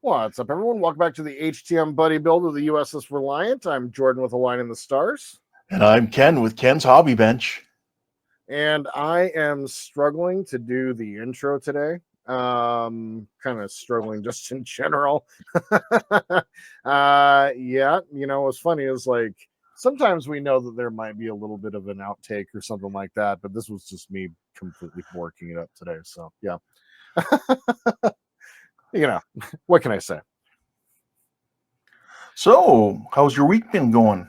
What's up, everyone? Welcome back to the HTM Buddy Build of the U.S.S. Reliant. I'm Jordan with a line in the stars. And I'm Ken with Ken's Hobby Bench. And I am struggling to do the intro today. Kind of struggling just in general. Yeah, what's funny is like sometimes we know that there might be a little bit of an outtake or something like that, but this was just me completely working it up today. So yeah. What can I say? So, how's your week been going?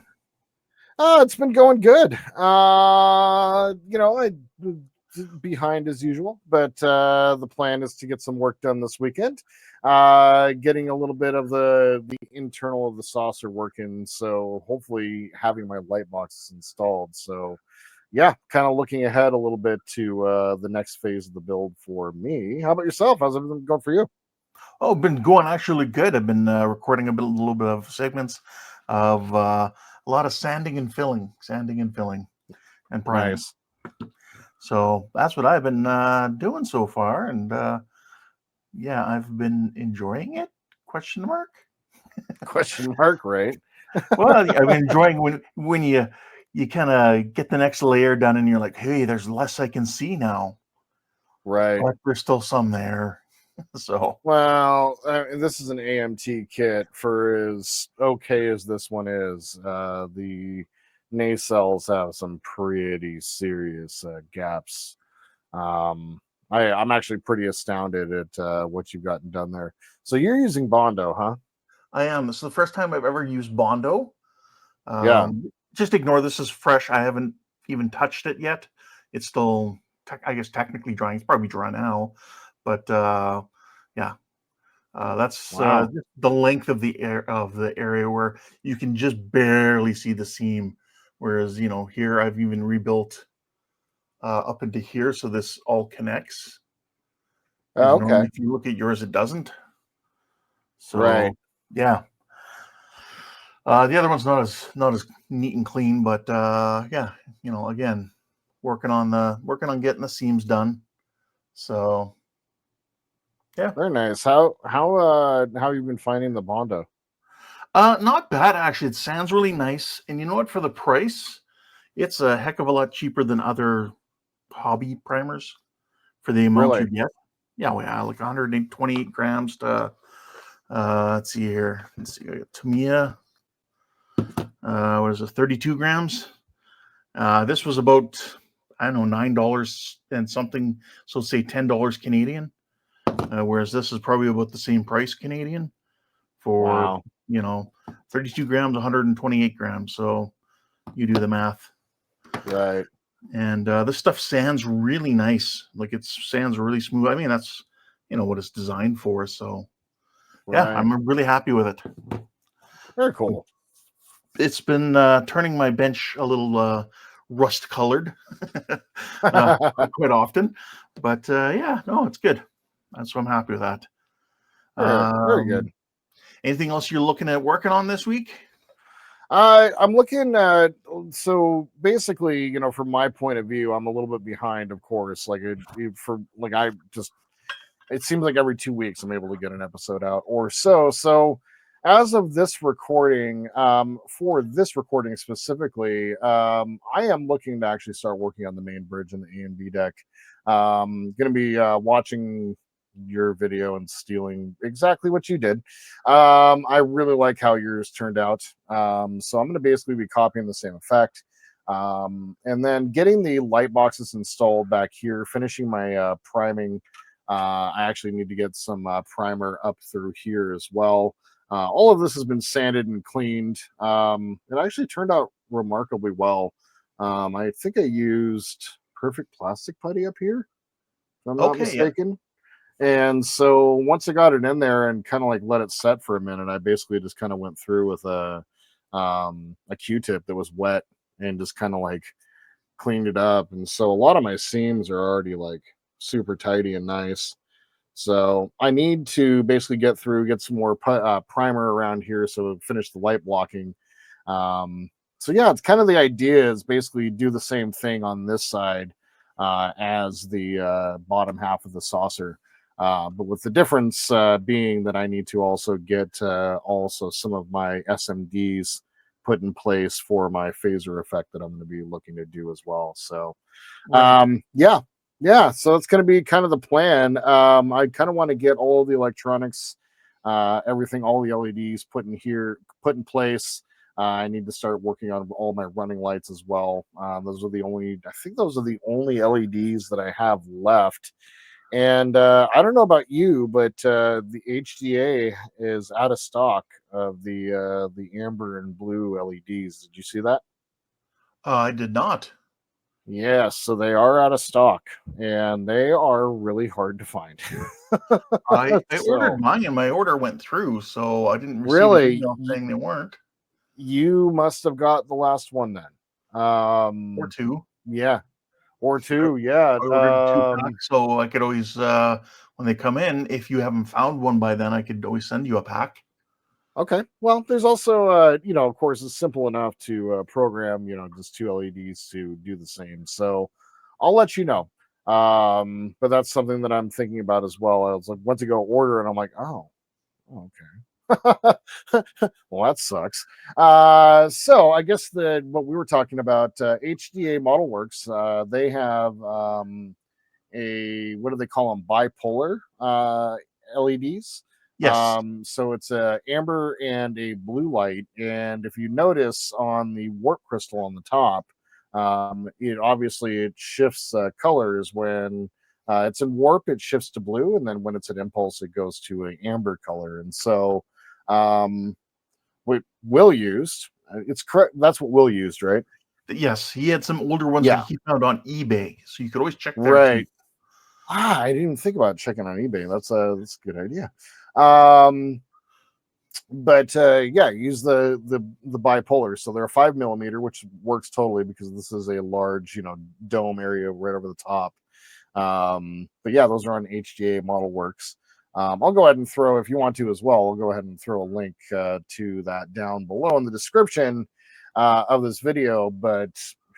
It's been going good. Behind as usual, but the plan is to get some work done this weekend. Getting a little bit of the internal of the saucer working, so hopefully having my light boxes installed. So yeah, kind of looking ahead a little bit to the next phase of the build for me. How about yourself? How's everything going for you? Oh, been going actually good. I've been recording a little bit of segments of a lot of sanding and filling, and priming. Nice. So that's what I've been doing so far, and yeah, I've been enjoying it. Question mark? Question mark, right? Well, I've been enjoying when you kind of get the next layer done, and you're like, hey, there's less I can see now, Right. but there's still some there. So, well, this is an AMT kit for as okay as this one is. The nacelles have some pretty serious gaps. I'm actually pretty astounded at what you've gotten done there. So you're using Bondo, huh? I am. This is the first time I've ever used Bondo. Yeah. Just ignore this is fresh. I haven't even touched it yet. It's still, I guess, technically drying. It's probably dry now, but yeah, that's Wow. the length of the area where you can just barely see the seam. Whereas here I've even rebuilt up into here, so this all connects. Because Okay. normally, if you look at yours, it doesn't. So Right. yeah. The other one's not as neat and clean, but yeah, again, working on getting the seams done. So yeah, Very nice. How have you been finding the Bondo? not bad actually. It sounds really nice, and you know what? For the price, it's a heck of a lot cheaper than other hobby primers for the amount Really? you get. Yeah, well, yeah, like 128 grams to let's see here. Let's see, Tamiya. What is it? 32 grams. This was about, I don't know, $9 and something. So say $10 Canadian. Whereas this is probably about the same price Canadian for, Wow. 32 grams, 128 grams. So you do the math. Right. And this stuff sands really nice. Like it sands really smooth. I mean, that's, what it's designed for. So yeah, Right. I'm really happy with it. Very cool. It's been turning my bench a little rust colored quite often, but yeah, no, it's good. So I'm happy with that. Very good. Anything else you're looking at working on this week? I'm looking at, so basically, from my point of view, I'm a little bit behind, of course. Like it seems like every 2 weeks I'm able to get an episode out or so. So as of this recording, for this recording specifically, I am looking to actually start working on the main bridge and the A and B deck. Going to be watching your video and stealing exactly what you did. I really like how yours turned out. So I'm going to basically be copying the same effect. And then getting the light boxes installed back here, finishing my priming. I actually need to get some primer up through here as well. All of this has been sanded and cleaned. It actually turned out remarkably well. I think I used perfect plastic putty up here, if I'm not Okay, yeah. mistaken. And so once I got it in there and kind of like let it set for a minute, I basically just kind of went through with a Q-tip that was wet and just kind of like cleaned it up. And so a lot of my seams are already like super tidy and nice. So I need to basically get some more primer around here so finish the light blocking. So yeah, it's kind of the idea is basically do the same thing on this side as the bottom half of the saucer. But with the difference being that I need to also get also some of my SMDs put in place for my phaser effect that I'm going to be looking to do as well. So Right. yeah, yeah. So it's going to be kind of the plan. I kind of want to get all the electronics, everything, all the LEDs put in place. I need to start working on all my running lights as well. I think those are the only LEDs that I have left. And I don't know about you, but the HDA is out of stock of the amber and blue LEDs. Did you see that? I did not. Yes, so they are out of stock, and they are really hard to find. I ordered So mine and my order went through, so I didn't receive an really, email saying they weren't. you must have got the last one then. Or two. Yeah, or I two. Yeah. I ordered two packs, so I could always when they come in, if you haven't found one by then, I could always send you a pack. Okay. Well, there's also, of course, it's simple enough to program, just two LEDs to do the same. So I'll let you know. But that's something that I'm thinking about as well. I was like, went to go order, and I'm like, oh, okay. Well, that sucks. So I guess that what we were talking about, HDA Model Works, they have a what do they call them? Bipolar LEDs. Yes. So it's a amber and a blue light, and if you notice on the warp crystal on the top, it shifts colors when it's in warp. It shifts to blue, and then when it's at impulse, it goes to an amber color. And so, um, what Will used, it's correct. That's what Will used, right? Yes, he had some older ones that Yeah, he found on eBay, so you could always check there too. right. I didn't even think about checking on eBay. That's a good idea. Um, but yeah, use the bipolar. So they're a 5 millimeter, which works totally because this is a large, dome area right over the top. But yeah, those are on HGA Model Works. I'll go ahead and throw, if you want to as well, I'll go ahead and throw a link to that down below in the description of this video. But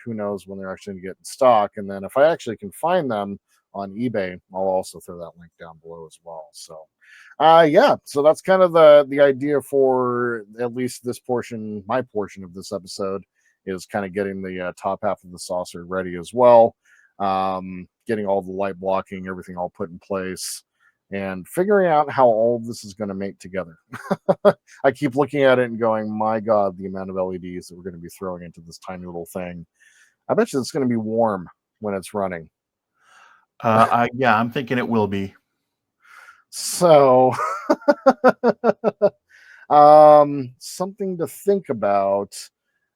who knows when they're actually going to get in stock? And then if I actually can find them on eBay, I'll also throw that link down below as well. So yeah, so that's kind of the idea for at least this portion, my portion of this episode, is kind of getting the top half of the saucer ready as well, getting all the light blocking, everything all put in place, and figuring out how all of this is going to mate together. I keep looking at it and going, my God, the amount of LEDs that we're going to be throwing into this tiny little thing. I bet you it's going to be warm when it's running. Yeah, I'm thinking it will be. So something to think about.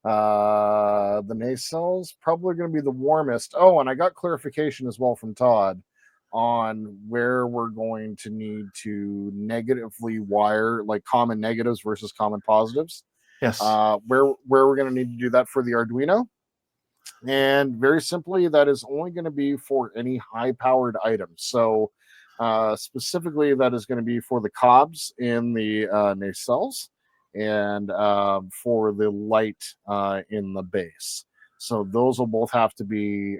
The nacelles probably going to be the warmest. Oh, and I got clarification as well from Todd on where we're going to need to negatively wire, like common negatives versus common positives. Yes. Where we're going to need to do that for the Arduino. And very simply, that is only going to be for any high powered items. So specifically, that is going to be for the cobs in the nacelles and for the light in the base. So those will both have to be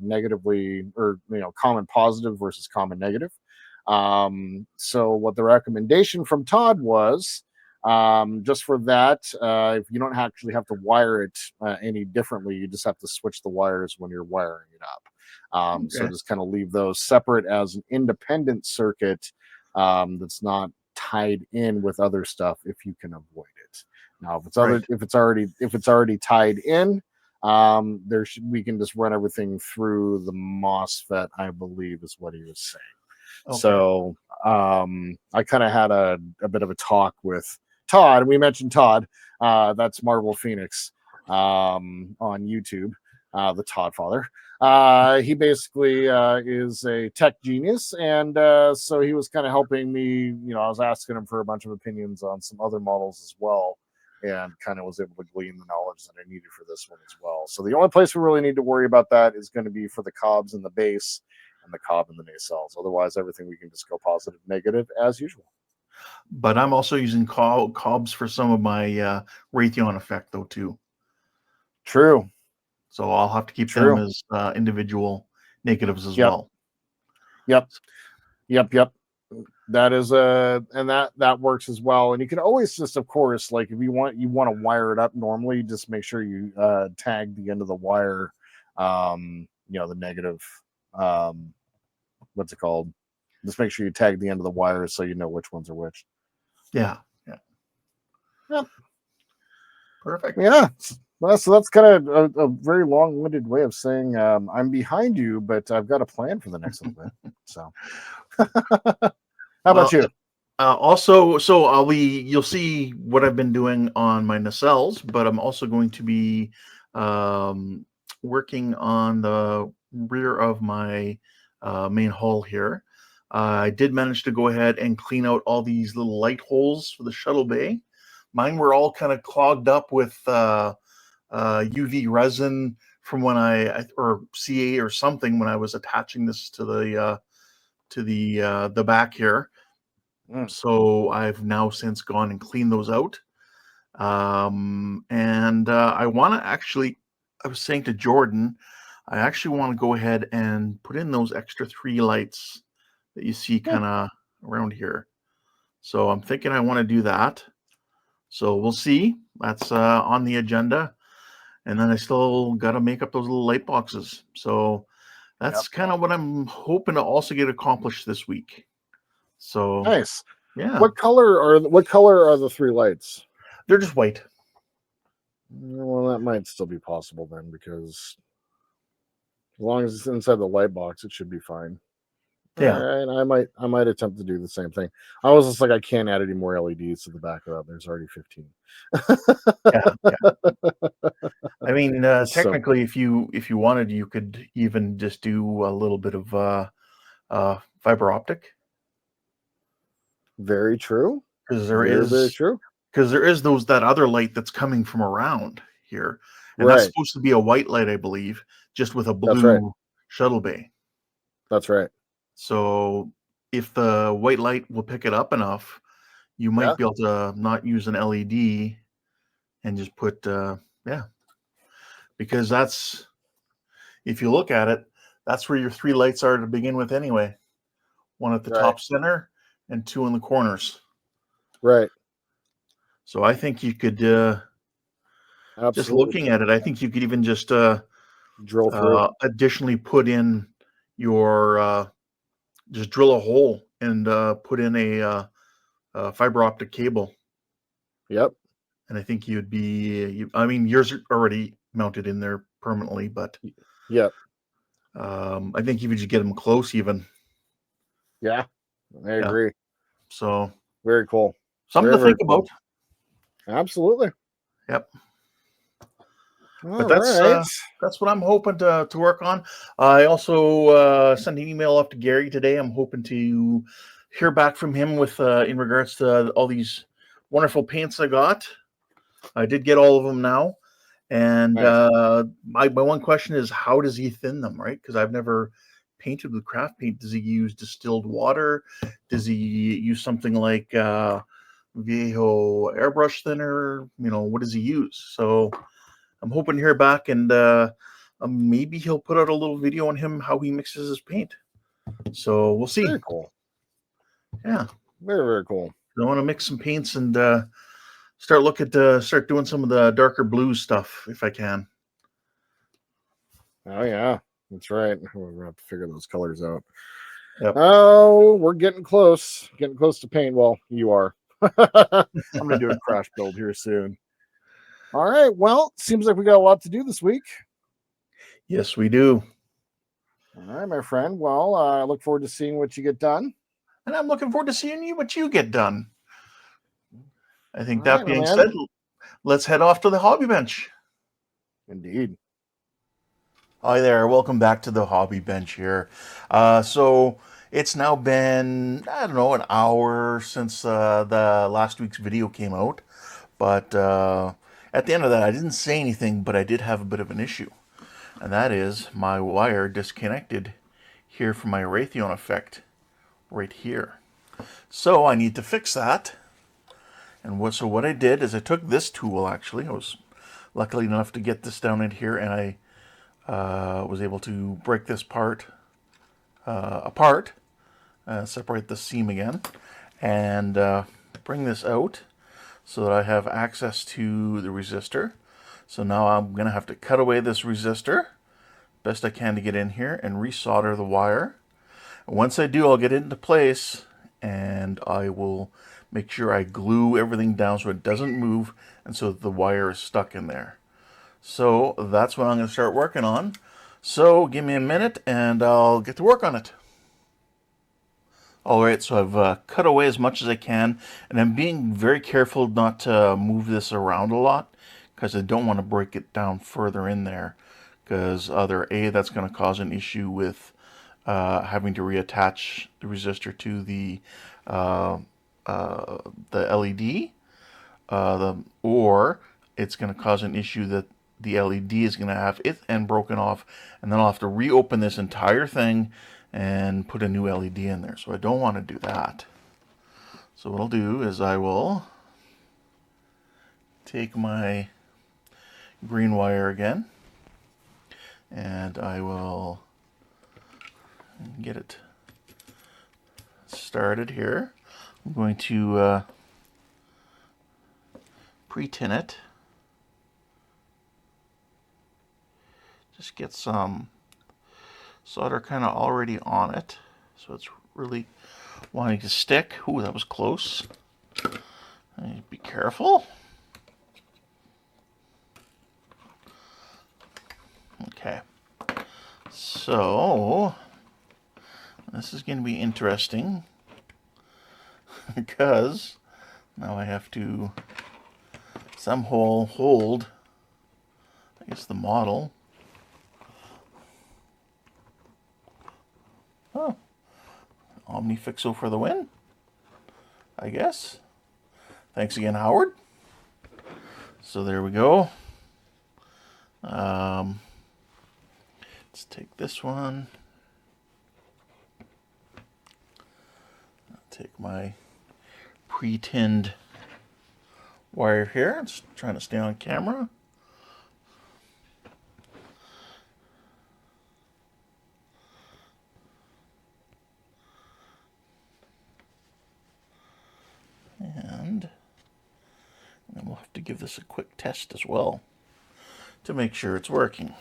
negatively, or common positive versus common negative. So what the recommendation from Todd was, just for that, if you don't actually have to wire it any differently, you just have to switch the wires when you're wiring it up. So Okay. just kind of leave those separate as an independent circuit that's not tied in with other stuff if you can avoid it. Now, Right. if it's already tied in, we can just run everything through the MOSFET, I believe is what he was saying. Okay. So I kind of had a bit of a talk with Todd. We mentioned Todd. That's Marvel Phoenix on YouTube, the Todd father. He basically is a tech genius. And so he was kind of helping me. I was asking him for a bunch of opinions on some other models as well. And kind of was able to glean the knowledge that I needed for this one as well. So the only place we really need to worry about that is going to be for the cobs and the base and the cob and the nacelles. Otherwise, everything we can just go positive, negative as usual. But I'm also using cobs for some of my Raytheon effect though too. True. So I'll have to keep them True. as individual negatives as Yep. well. Yep. Yep. Yep. That is and that works as well. And you can always just, of course, like if you want to wire it up normally, just make sure you tag the end of the wire, the negative, um, what's it called? Just make sure you tag the end of the wires so you know which ones are which. Yeah. Yeah. Yep. Perfect. Yeah. Well, so that's kind of a very long-winded way of saying I'm behind you, but I've got a plan for the next little bit. So, how about Well, you? also, so you'll see what I've been doing on my nacelles, but I'm also going to be um, working on the rear of my main hull here. I did manage to go ahead and clean out all these little light holes for the shuttle bay. Mine were all kind of clogged up with UV resin from when or CA or something when I was attaching this to the back here. Mm, So I've now since gone and cleaned those out. And I want to actually, I was saying to Jordan, I actually want to go ahead and put in those extra 3 lights that you see yeah, kind of around here. So I'm thinking I want to do that. So we'll see. That's on the agenda. And then I still got to make up those little light boxes. So yep. that's kind of what I'm hoping to also get accomplished this week. So Nice. yeah, What color are the 3 lights? they're just white. Well, that might still be possible then, because as long as it's inside the light box, it should be fine. All Yeah. right, I might attempt to do the same thing. I was just like, I can't add any more LEDs to the back of that. There's already 15. Yeah, yeah. I mean, So technically, if you wanted, you could even just do a little bit of fiber optic very true. because Very, very true. there is that other light that's coming from around here, and that's Right. supposed to be a white light, I believe, just with a That's right. blue shuttle bay. That's right. So if the white light will pick it up enough, you Yeah. might be able to not use an LED and just put yeah, because that's if you look at it, that's where your 3 lights are to begin with anyway. One at the Right. top center and 2 in the corners. Right. So I think you could just Absolutely. looking at it, I think you could even just Drill through. additionally put in your just drill a hole and put in a fiber optic cable, Yep. and I think I mean, yours are already mounted in there permanently, but Yep. I think if you just get them close, even Yeah. I yeah. agree. So Very cool. something Very, to very think cool. about. Absolutely. Yep. But All right. that's what I'm hoping to work on. I also sent an email off to Gary today. I'm hoping to hear back from him with in regards to all these wonderful paints I got. I did get all of them now, and Nice. my one question is, how does he thin them? Right? Because I've never painted with craft paint. Does he use distilled water? Does he use something like Viejo airbrush thinner? What does he use? So I'm hoping to hear back, and maybe he'll put out a little video on him how he mixes his paint. So we'll see. Very cool. Yeah, Very, very cool. I want to mix some paints and start doing some of the darker blue stuff if I can. Oh yeah. That's right. We're gonna have to figure those colors out. Yep. Oh, we're getting close. Getting close to paint. Well, you are. I'm gonna do a crash build here soon. All right. Well, seems like we got a lot to do this week. Yes, we do. All right, my friend. Well, I look forward to seeing what you get done. And I'm looking forward to seeing what you get done. I All think right, that my being man. said, let's head off to the hobby bench. Indeed. Hi there, welcome back to the hobby bench here. So it's now been, I don't know, an hour since the last week's video came out. But at the end of that, I didn't say anything, but I did have a bit of an issue. And that is my wire disconnected here from my Raytheon effect right here. So I need to fix that. And what I did is I took this tool, actually. I was lucky enough to get this down in here, and I was able to break this part apart separate the seam again, and bring this out so that I have access to the resistor. So now I'm going to have to cut away this resistor best I can to get in here and resolder the wire. And once I do, I'll get it into place and I will make sure I glue everything down so it doesn't move and so the wire is stuck in there. So that's what I'm going to start working on. So give me a minute and I'll get to work on it. Alright, so I've cut away as much as I can, and I'm being very careful not to move this around a lot because I don't want to break it down further in there, because either A, that's going to cause an issue with having to reattach the resistor to the LED, or it's going to cause an issue that the LED is going to have its end broken off, and then I'll have to reopen this entire thing and put a new LED in there. So I don't want to do that. So what I'll do is I will take my green wire again and I will get it started here. I'm going to pre-tin it. Just get some solder kind of already on it, so it's really wanting to stick. Ooh, that was close. Be careful. Okay, so this is going to be interesting because now I have to somehow hold, I guess, the model. Oh, OmniFixo for the win, I guess. Thanks again, Howard. So there we go. Let's take this one. I'll take my pre-tinned wire here. I'm just trying to stay on camera. And then we'll have to give this a quick test as well to make sure it's working.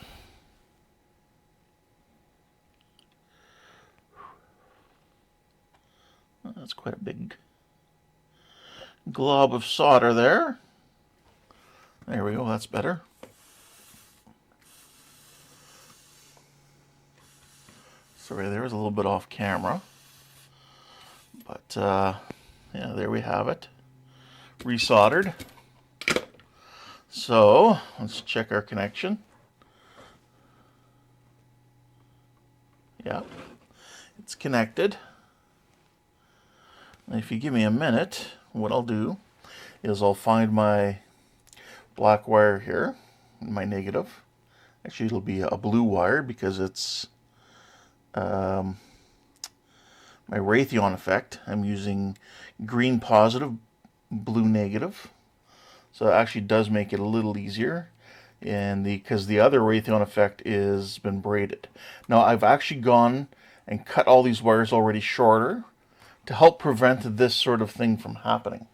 Well, that's quite a big glob of solder there. There we go, that's better. Sorry, there was a little bit off camera. But yeah, there we have it. Resoldered. So let's check our connection. Yeah, it's connected. And if you give me a minute, what I'll do is I'll find my black wire here, my negative. Actually, it'll be a blue wire because it's my Raytheon effect. I'm using green positive, blue negative. So it actually does make it a little easier, and because the other Raytheon effect is been braided. Now I've actually gone and cut all these wires already shorter to help prevent this sort of thing from happening.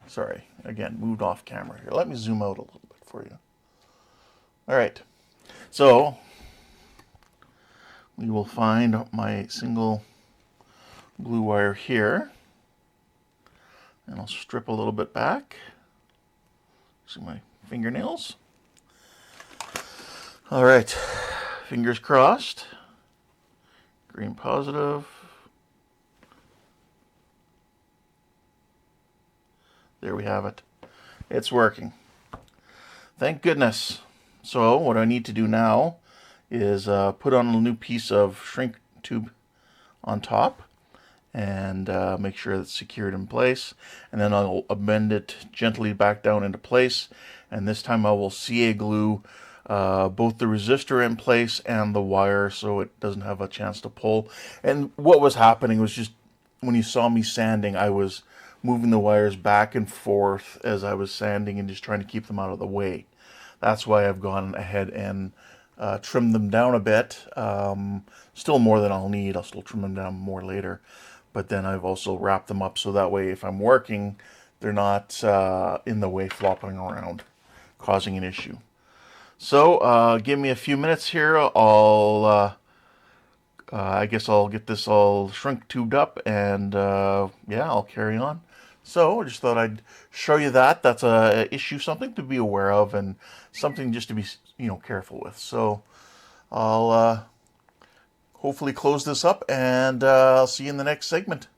Sorry, again, moved off camera here. Let me zoom out a little bit for you. All right, so we will find my single blue wire here. And I'll strip a little bit back. See my fingernails. All right, fingers crossed. Green positive. There we have it. It's working. Thank goodness. So what I need to do now is put on a new piece of shrink tube on top and make sure it's secured in place, and then I'll bend it gently back down into place, and this time I will CA glue both the resistor in place and the wire so it doesn't have a chance to pull. And what was happening was just when you saw me sanding, I was moving the wires back and forth as I was sanding and just trying to keep them out of the way. That's why I've gone ahead and trim them down a bit. Still more than I'll need. I'll still trim them down more later. But then I've also wrapped them up so that way if I'm working, they're not in the way flopping around, causing an issue. So give me a few minutes here. I guess I'll get this all shrink tubed up and yeah, I'll carry on. So I just thought I'd show you that. That's a issue, something to be aware of and something just to be, careful with. So I'll hopefully close this up and I'll see you in the next segment.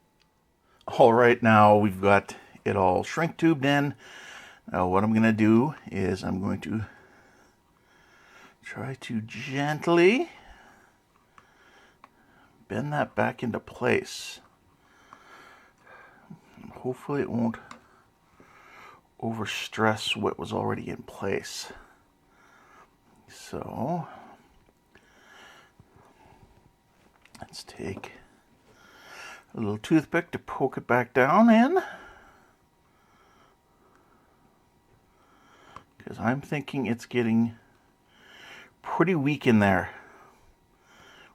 All right, now we've got it all shrink tubed in. Now what I'm going to do is I'm going to try to gently bend that back into place. Hopefully it won't overstress what was already in place. So let's take a little toothpick to poke it back down in, because I'm thinking it's getting pretty weak in there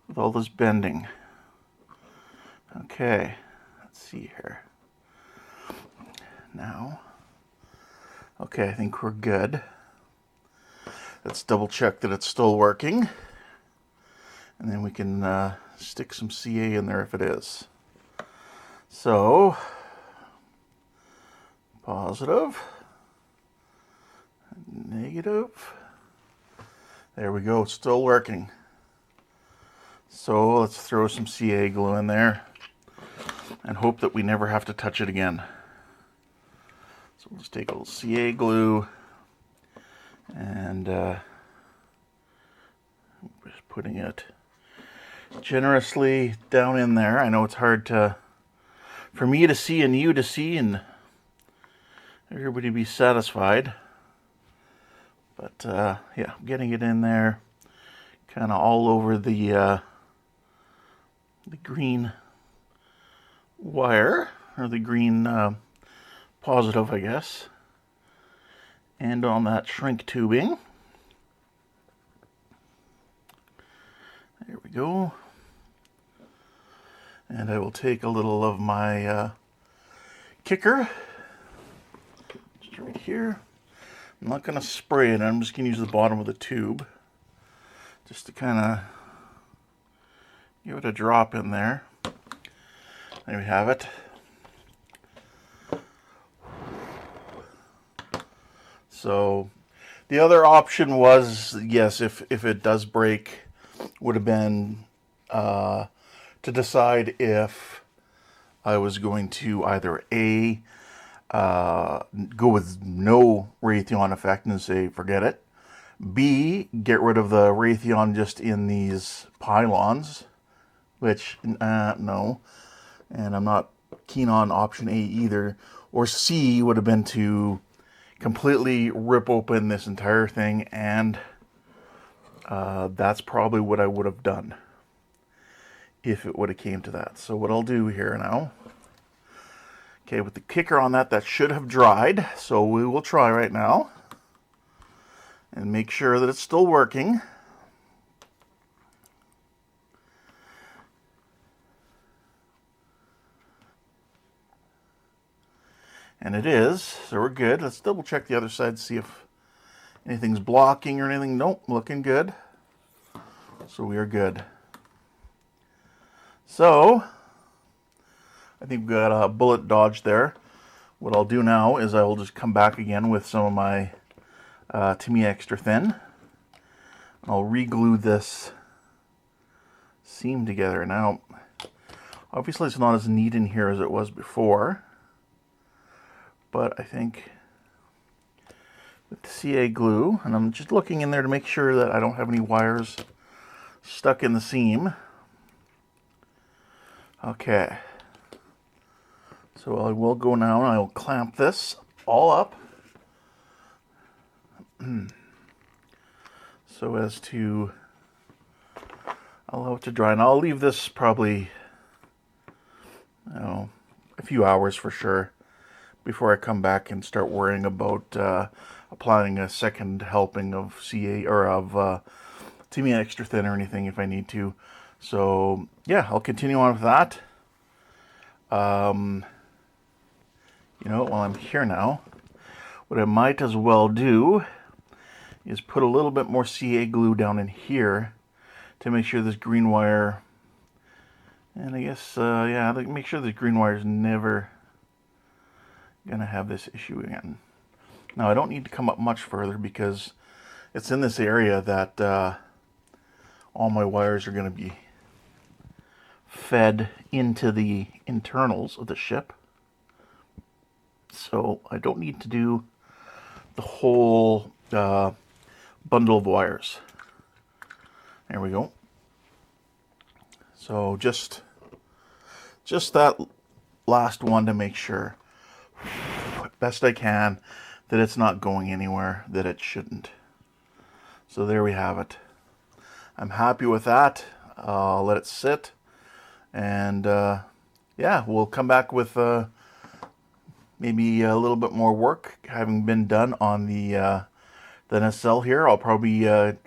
with all this bending. Okay, let's see here. Now, okay, I think we're good. Let's double check that it's still working. And then we can stick some CA in there if it is. So, positive, negative. There we go, it's still working. So let's throw some CA glue in there and hope that we never have to touch it again. So let's take a little CA glue and just putting it generously down in there. I know it's hard for me to see and you to see and everybody be satisfied. But yeah, I'm getting it in there kind of all over the green wire, or the green positive, I guess, and on that shrink tubing. There we go. And I will take a little of my kicker, just right here. I'm not going to spray it, I'm just going to use the bottom of the tube just to kind of give it a drop in there. There we have it. So the other option was, yes, if it does break, would have been to decide if I was going to either A, go with no Raytheon effect and say forget it, B, get rid of the Raytheon just in these pylons, which no, and I'm not keen on option A either, or C would have been to completely rip open this entire thing, and that's probably what I would have done if it would have came to that. So what I'll do here now, okay, with the kicker on that should have dried, so we will try right now and make sure that it's still working. And it is, so we're good. Let's double check the other side to see if anything's blocking or anything. Nope, looking good. So we are good. So, I think we've got a bullet dodge there. What I'll do now is I will just come back again with some of my Tamiya Extra Thin. I'll re-glue this seam together. Now, obviously it's not as neat in here as it was before, but I think with the CA glue, and I'm just looking in there to make sure that I don't have any wires stuck in the seam. Okay. So I will go now and I will clamp this all up so as to allow it to dry. And I'll leave this probably, a few hours for sure before I come back and start worrying about applying a second helping of CA or of to be an extra thin or anything if I need to. So yeah, I'll continue on with that. You know, while I'm here now, what I might as well do is put a little bit more CA glue down in here to make sure this green wire, and I guess, yeah, make sure this green wire is never gonna have this issue again. Now I don't need to come up much further because it's in this area that all my wires are gonna be fed into the internals of the ship. So I don't need to do the whole bundle of wires. There we go. So just that last one to make sure, best I can, that it's not going anywhere that it shouldn't. So there we have it. I'm happy with that. I'll let it sit, and yeah, we'll come back with maybe a little bit more work having been done on the nacelle here. I'll probably do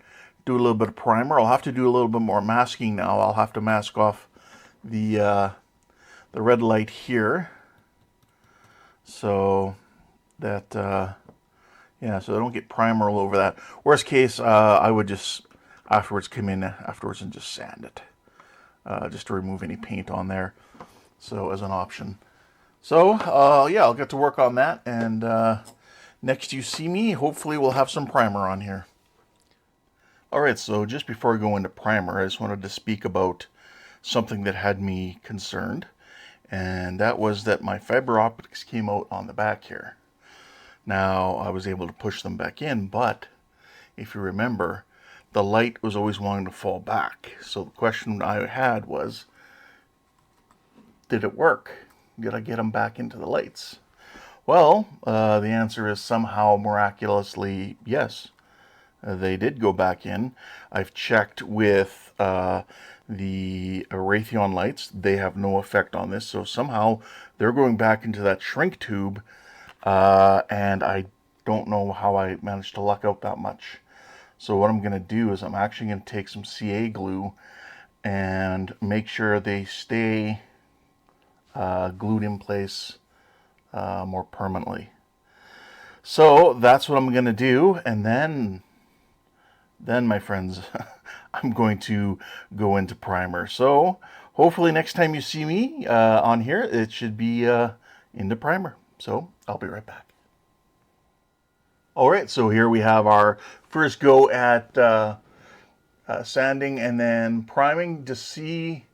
a little bit of primer. I'll have to do a little bit more masking now. I'll have to mask off the red light here, so that yeah, so I don't get primer all over that. Worst case, I would just afterwards come in afterwards and just sand it, just to remove any paint on there. So as an option. So yeah, I'll get to work on that, and next you see me, hopefully we'll have some primer on here. Alright, so just before I go into primer, I just wanted to speak about something that had me concerned, and that was that my fiber optics came out on the back here. Now, I was able to push them back in, but if you remember, the light was always wanting to fall back. So the question I had was, did it work? Did I get them back into the lights? Well, the answer is somehow miraculously yes. They did go back in. I've checked with the Raytheon lights. They have no effect on this. So somehow they're going back into that shrink tube, and I don't know how I managed to luck out that much. So what I'm going to do is I'm actually going to take some CA glue and make sure they stay glued in place more permanently. So that's what I'm going to do, and then my friends, I'm going to go into primer. So hopefully next time you see me on here, it should be into primer. So I'll be right back. All right, so here we have our first go at sanding and then priming to see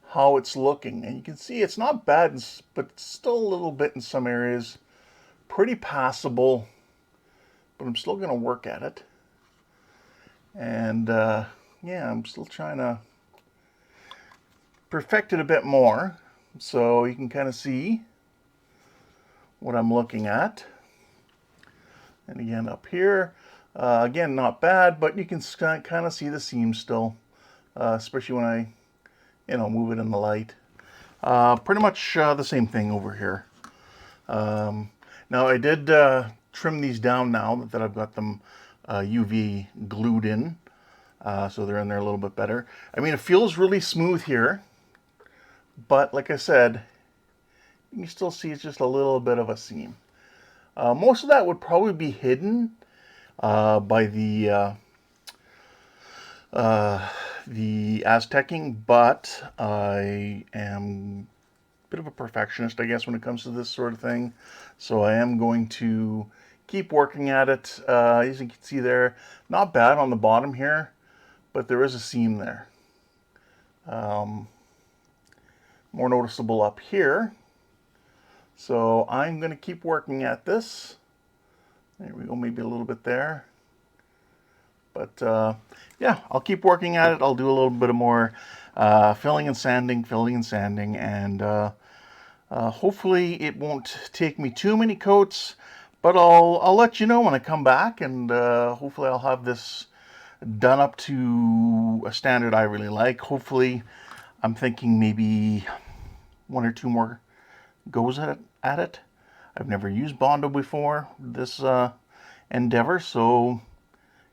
how it's looking. And you can see it's not bad, but it's still a little bit in some areas. Pretty passable, but I'm still going to work at it. And yeah, I'm still trying to perfect it a bit more so you can kind of see what I'm looking at. And again, up here, again, not bad, but you can kind of see the seams still, especially when I, move it in the light. Pretty much the same thing over here. Now, I did trim these down now that I've got them UV glued in, so they're in there a little bit better. I mean, it feels really smooth here, but like I said, you can still see it's just a little bit of a seam. Most of that would probably be hidden by the Aztecing, but I am a bit of a perfectionist, I guess, when it comes to this sort of thing. So I am going to keep working at it. As you can see there, not bad on the bottom here, but there is a seam there. More noticeable up here. So I'm going to keep working at this. There we go, maybe a little bit there. But yeah, I'll keep working at it. I'll do a little bit of more filling and sanding, and hopefully it won't take me too many coats, but I'll let you know when I come back, and hopefully I'll have this done up to a standard I really like. Hopefully, I'm thinking maybe 1 or 2 more goes at it. I've never used Bondo before this endeavor, so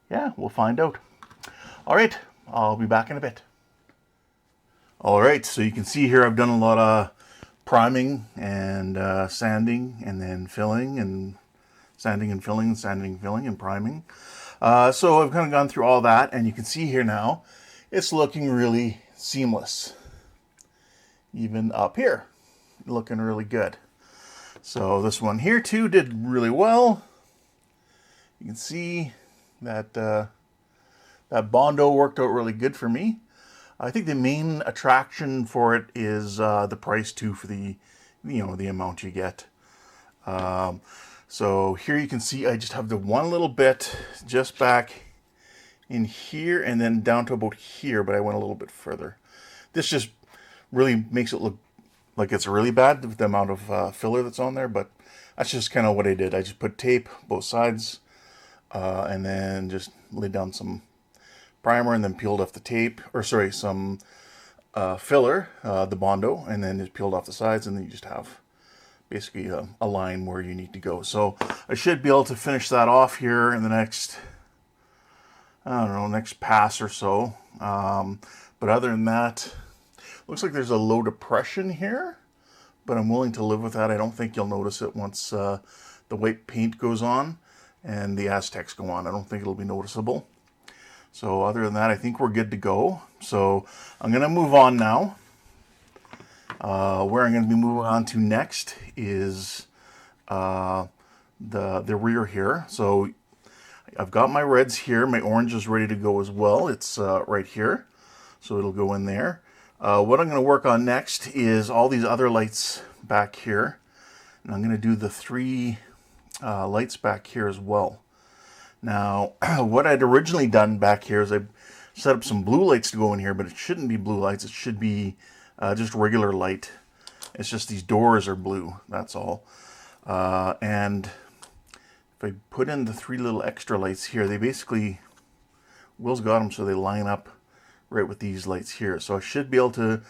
yeah, we'll find out. All right, I'll be back in a bit. All right, so you can see here I've done a lot of priming and sanding, and then filling and sanding and filling, sanding, filling, and priming. So I've kind of gone through all that, and you can see here now it's looking really seamless. Even up here, looking really good. So this one here too did really well. You can see that that Bondo worked out really good for me. I think the main attraction for it is the price too, for the, you know, the amount you get. So here you can see I just have the one little bit just back in here and then down to about here, but I went a little bit further. This just really makes it look like it's really bad with the amount of filler that's on there, but that's just kind of what I did. I just put tape both sides and then just laid down some primer and then peeled off the tape, or sorry, some filler, the Bondo, and then just peeled off the sides, and then you just have basically a line where you need to go. So I should be able to finish that off here in the next, I don't know, next pass or so. But other than that, looks like there's a low depression here, but I'm willing to live with that. I don't think you'll notice it once the white paint goes on and the Aztecs go on. I don't think it'll be noticeable. So other than that, I think we're good to go. So I'm going to move on now. Where I'm going to be moving on to next is the rear here. So I've got my reds here. My orange is ready to go as well. It's right here. So it'll go in there. What I'm going to work on next is all these other lights back here. And I'm going to do the 3 lights back here as well. Now, what I'd originally done back here is I set up some blue lights to go in here, but it shouldn't be blue lights. It should be just regular light. It's just these doors are blue, that's all. And if I put in the 3 little extra lights here, they basically, Will's got them so they line up right with these lights here. So I should be able to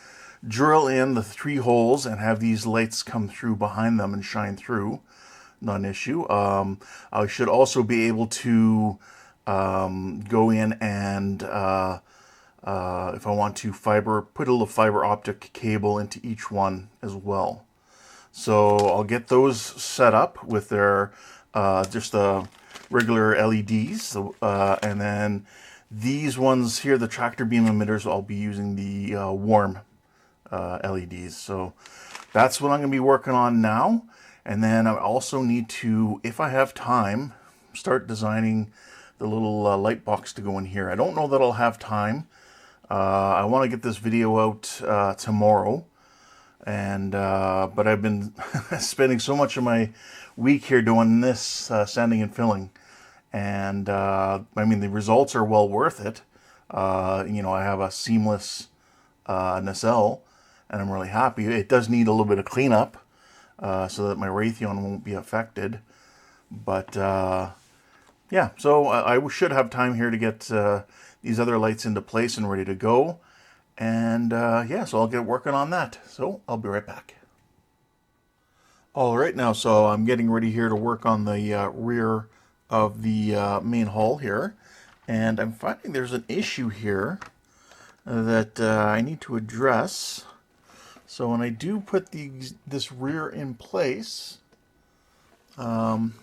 drill in the 3 holes and have these lights come through behind them and shine through. Not an issue. I should also be able to go in and if I want to put a little fiber optic cable into each one as well. So I'll get those set up with their just the regular LEDs, and then these ones here, the tractor beam emitters, I'll be using the warm LEDs. So that's what I'm going to be working on now. And then I also need to, if I have time, start designing the little light box to go in here. I don't know that I'll have time. I want to get this video out tomorrow, and but I've been spending so much of my week here doing this sanding and filling, and I mean the results are well worth it. You know, I have a seamless nacelle, and I'm really happy. It does need a little bit of cleanup. So that my Raytheon won't be affected. But yeah, so I should have time here to get these other lights into place and ready to go. And yeah, so I'll get working on that. So I'll be right back. All right, now, so I'm getting ready here to work on the rear of the main hull here. And I'm finding there's an issue here that I need to address. So when I do put this rear in place, I don't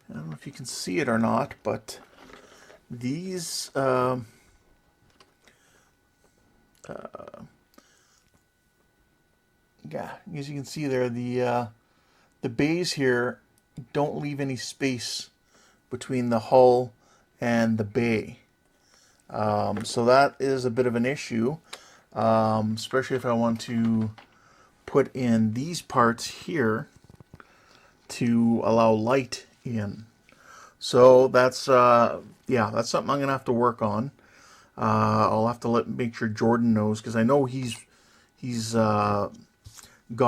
know if you can see it or not, but these yeah, as you can see there, the bays here don't leave any space between the hull and the bay. So that is a bit of an issue. Especially if I want to put in these parts here to allow light in. So that's yeah, that's something I'm gonna have to work on. I'll have to make sure Jordan knows, because I know he's got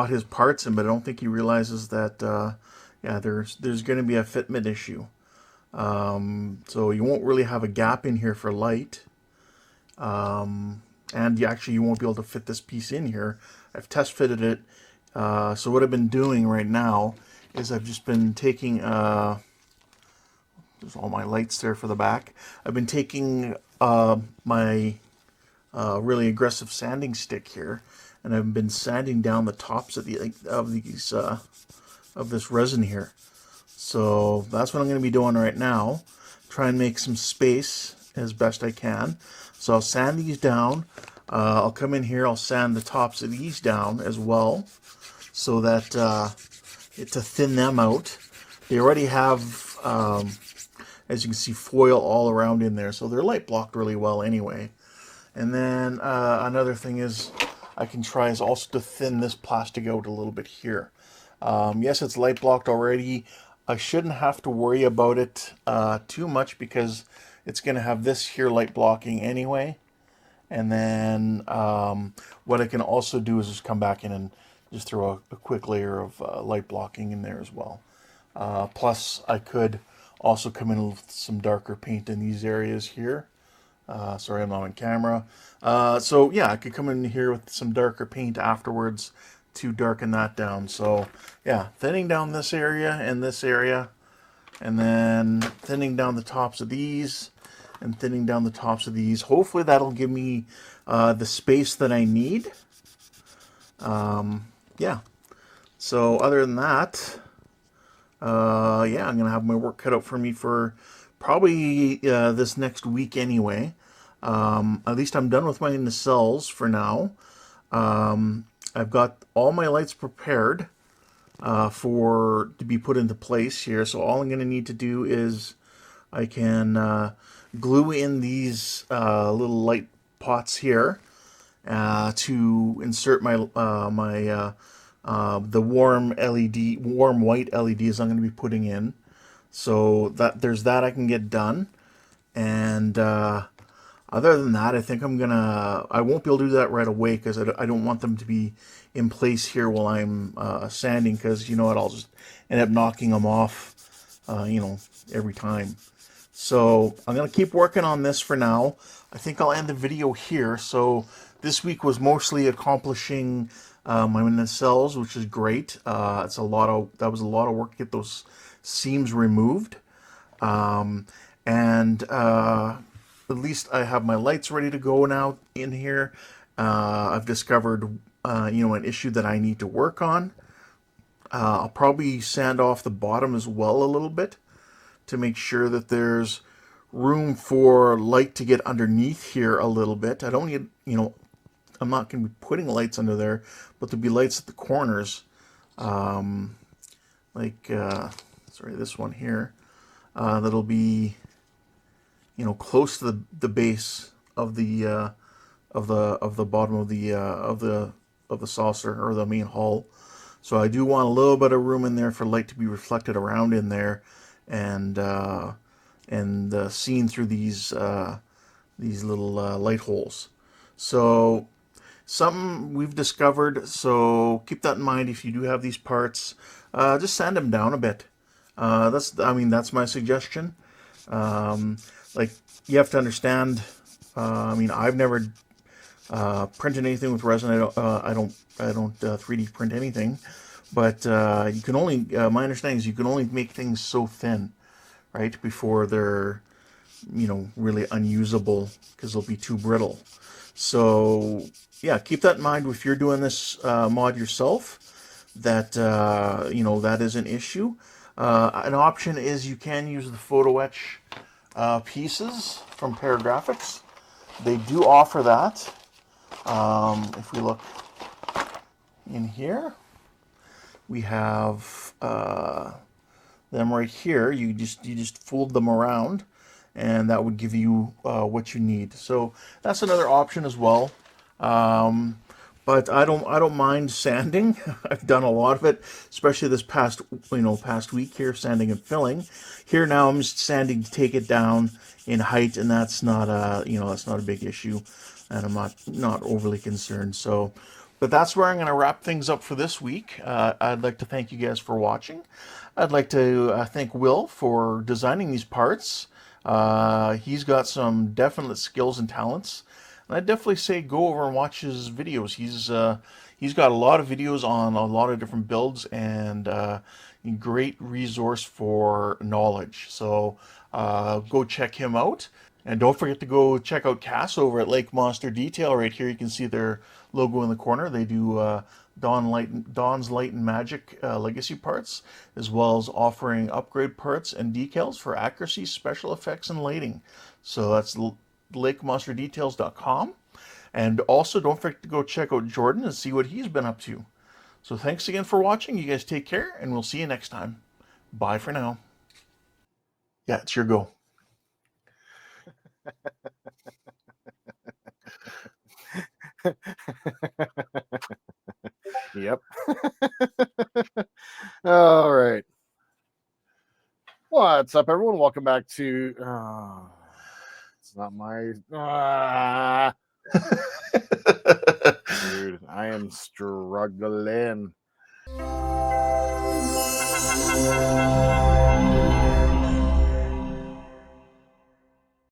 his parts in, but I don't think he realizes that yeah, there's gonna be a fitment issue. So you won't really have a gap in here for light. And you won't be able to fit this piece in here. I've test fitted it. So what I've been doing right now is I've just been taking, there's all my lights there for the back. I've been taking my really aggressive sanding stick here, and I've been sanding down the tops of this resin here. So that's what I'm going to be doing right now. Try and make some space as best I can. So I'll sand these down. I'll come in here, I'll sand the tops of these down as well, so that to thin them out. They already have, as you can see, foil all around in there, so they're light blocked really well anyway. And then another thing is I can try is also to thin this plastic out a little bit here. Yes, it's light blocked already. I shouldn't have to worry about it too much because it's going to have this here light blocking anyway. And then what I can also do is just come back in and just throw a quick layer of light blocking in there as well. Plus, I could also come in with some darker paint in these areas here. Sorry, I'm not on camera. So yeah, I could come in here with some darker paint afterwards to darken that down. So yeah, thinning down this area and this area, and then thinning down the tops of these, and thinning down the tops of these. Hopefully that'll give me the space that I need. Yeah. So other than that, yeah, I'm gonna have my work cut out for me for probably this next week anyway. At least I'm done with my nacelles for now. I've got all my lights prepared to be put into place here. So all I'm going to need to do is I can glue in these little light pots here to insert my the warm white LEDs I'm going to be putting in. So there's that I can get done. And other than that, I think I won't be able to do that right away because I don't want them to be in place here while I'm sanding, because you know what, I'll just end up knocking them off, every time. So I'm going to keep working on this for now. I think I'll end the video here. So this week was mostly accomplishing my nacelles, which is great. That was a lot of work to get those seams removed. At least I have my lights ready to go now in here. I've discovered, an issue that I need to work on. I'll probably sand off the bottom as well a little bit to make sure that there's room for light to get underneath here a little bit. I don't need, I'm not going to be putting lights under there, but there'll be lights at the corners. This one here. That'll be close to the base of the bottom of the saucer or the main hull. So I do want a little bit of room in there for light to be reflected around in there, and seen through these little light holes. So something we've discovered. So keep that in mind if you do have these parts. Just sand them down a bit. That's my suggestion. You have to understand. I've never printed anything with resin. I don't 3D print anything. But you can only. My understanding is you can only make things so thin, right, before they're, really unusable because they'll be too brittle. So yeah, keep that in mind if you're doing this mod yourself. That that is an issue. An option is you can use the photo-etched pieces from ParaGrafix. They do offer that. If we look in here, we have them right here. You just fold them around, and that would give you what you need. So that's another option as well. But I don't mind sanding. I've done a lot of it, especially this past week here, sanding and filling. Here now I'm just sanding to take it down in height, and that's not a big issue, and I'm not overly concerned. So, but that's where I'm going to wrap things up for this week. I'd like to thank you guys for watching. I'd like to thank Will for designing these parts. He's got some definite skills and talents. And I'd definitely say go over and watch his videos. He's got a lot of videos on a lot of different builds, and a great resource for knowledge. So go check him out. And don't forget to go check out Cass over at Lake Monster Detail. Right here, you can see their logo in the corner. They do Dawn's Light and Magic legacy parts, as well as offering upgrade parts and decals for accuracy, special effects, and lighting. So that's lakemonsterdetails.com. And also, don't forget to go check out Jordan and see what he's been up to. So thanks again for watching. You guys take care, and we'll see you next time. Bye for now. Yeah, it's your go. Yep. All right. What's up, everyone? Welcome back to. It's not my. Dude, I am struggling.